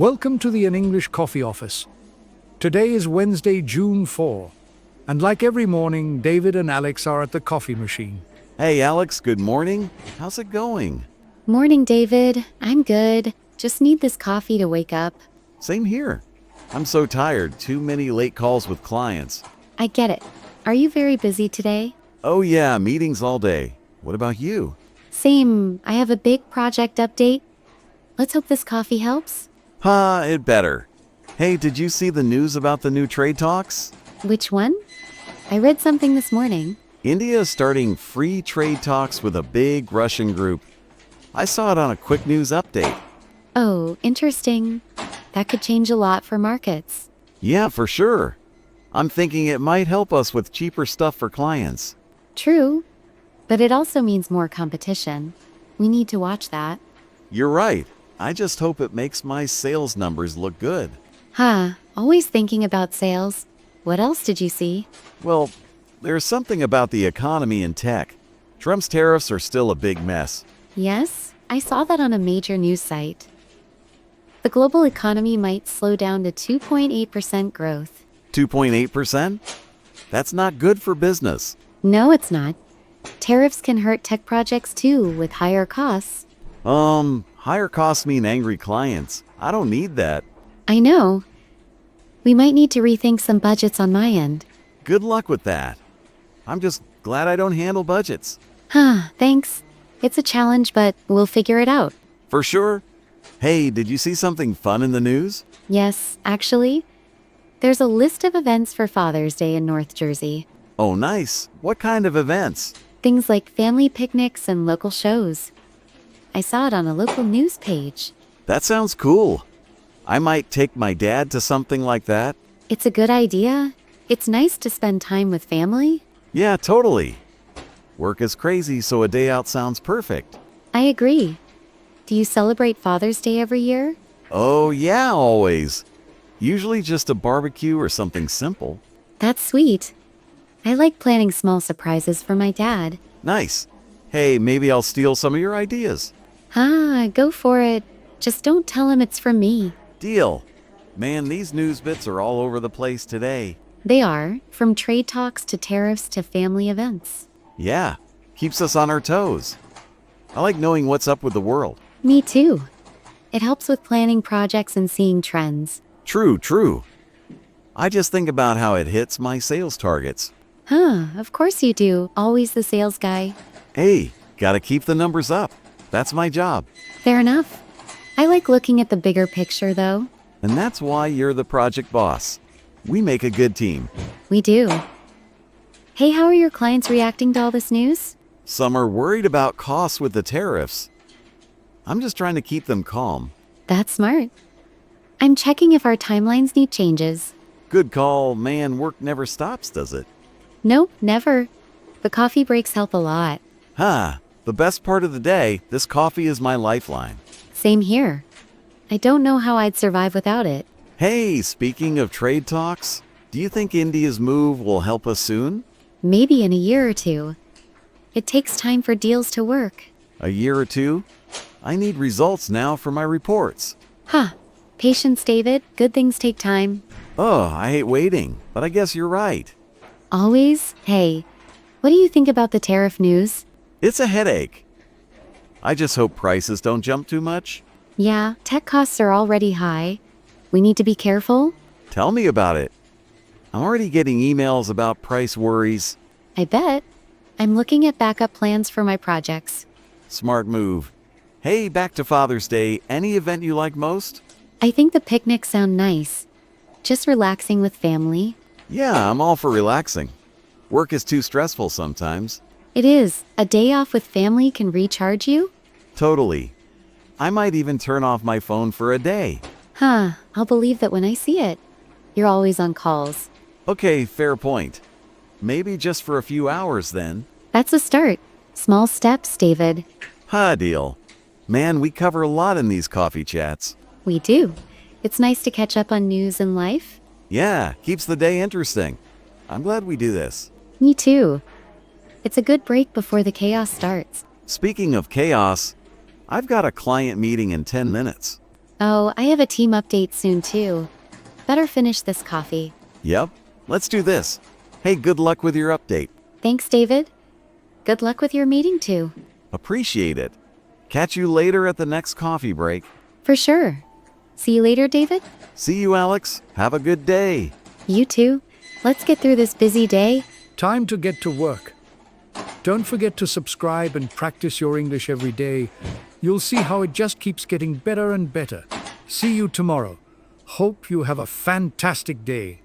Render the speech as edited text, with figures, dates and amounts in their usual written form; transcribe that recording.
Welcome to the An English Coffee Office. Today is Wednesday, June 4, and like every morning, David and Alex are at the coffee machine. Hey Alex, good morning. How's it going? Morning, David. I'm good. Just need this coffee to wake up. Same here. I'm so tired, too many late calls with clients. I get it. Are you very busy today? Oh yeah, meetings all day. What about you? Same. I have a big project update. Let's hope this coffee helps. It better. Hey, did you see the news about the new trade talks? Which one? I read something this morning. India is starting free trade talks with a big Russian group. I saw it on a quick news update. Oh, interesting. That could change a lot for markets. Yeah, for sure. I'm thinking it might help us with cheaper stuff for clients. True. But it also means more competition. We need to watch that. You're right. I just hope it makes my sales numbers look good. Always thinking about sales. What else did you see? Well, there's something about the economy and tech. Trump's tariffs are still a big mess. Yes, I saw that on a major news site. The global economy might slow down to 2.8% growth. 2.8%? That's not good for business. No, it's not. Tariffs can hurt tech projects too, with higher costs. Higher costs mean angry clients. I don't need that. I know. We might need to rethink some budgets on my end. Good luck with that. I'm just glad I don't handle budgets. Thanks. It's a challenge, but we'll figure it out. For sure. Hey, did you see something fun in the news? Yes, actually. There's a list of events for Father's Day in North Jersey. Oh, nice. What kind of events? Things like family picnics and local shows. I saw it on a local news page. That sounds cool. I might take my dad to something like that. It's a good idea. It's nice to spend time with family. Yeah, totally. Work is crazy, so a day out sounds perfect. I agree. Do you celebrate Father's Day every year? Oh, yeah, always. Usually just a barbecue or something simple. That's sweet. I like planning small surprises for my dad. Nice. Hey, maybe I'll steal some of your ideas. Go for it. Just don't tell him it's from me. Deal. Man, these news bits are all over the place today. They are, from trade talks to tariffs to family events. Yeah, keeps us on our toes. I like knowing what's up with the world. Me too. It helps with planning projects and seeing trends. True. I just think about how it hits my sales targets. Of course you do. Always the sales guy. Hey, gotta keep the numbers up. That's my job. Fair enough. I like looking at the bigger picture, though. And that's why you're the project boss. We make a good team. We do. Hey, how are your clients reacting to all this news? Some are worried about costs with the tariffs. I'm just trying to keep them calm. That's smart. I'm checking if our timelines need changes. Good call. Man, work never stops, does it? Nope, never. The coffee breaks help a lot. The best part of the day, this coffee is my lifeline. Same here. I don't know how I'd survive without it. Hey, speaking of trade talks, do you think India's move will help us soon? Maybe in a year or two. It takes time for deals to work. A year or two? I need results now for my reports. Patience, David. Good things take time. I hate waiting, but I guess you're right. Always? Hey, what do you think about the tariff news? It's a headache. I just hope prices don't jump too much. Yeah, tech costs are already high. We need to be careful. Tell me about it. I'm already getting emails about price worries. I bet. I'm looking at backup plans for my projects. Smart move. Hey, back to Father's Day. Any event you like most? I think the picnics sound nice. Just relaxing with family. Yeah, I'm all for relaxing. Work is too stressful sometimes. It is. A day off with family can recharge you? Totally. I might even turn off my phone for a day. I'll believe that when I see it. You're always on calls. Okay, fair point. Maybe just for a few hours then. That's a start. Small steps, David. Deal. Man, we cover a lot in these coffee chats. We do. It's nice to catch up on news and life. Yeah, keeps the day interesting. I'm glad we do this. Me too. It's a good break before the chaos starts. Speaking of chaos, I've got a client meeting in 10 minutes. Oh, I have a team update soon too. Better finish this coffee. Yep, let's do this. Hey, good luck with your update. Thanks, David. Good luck with your meeting too. Appreciate it. Catch you later at the next coffee break. For sure. See you later, David. See you, Alex. Have a good day. You too. Let's get through this busy day. Time to get to work. Don't forget to subscribe and practice your English every day. You'll see how it just keeps getting better and better. See you tomorrow. Hope you have a fantastic day.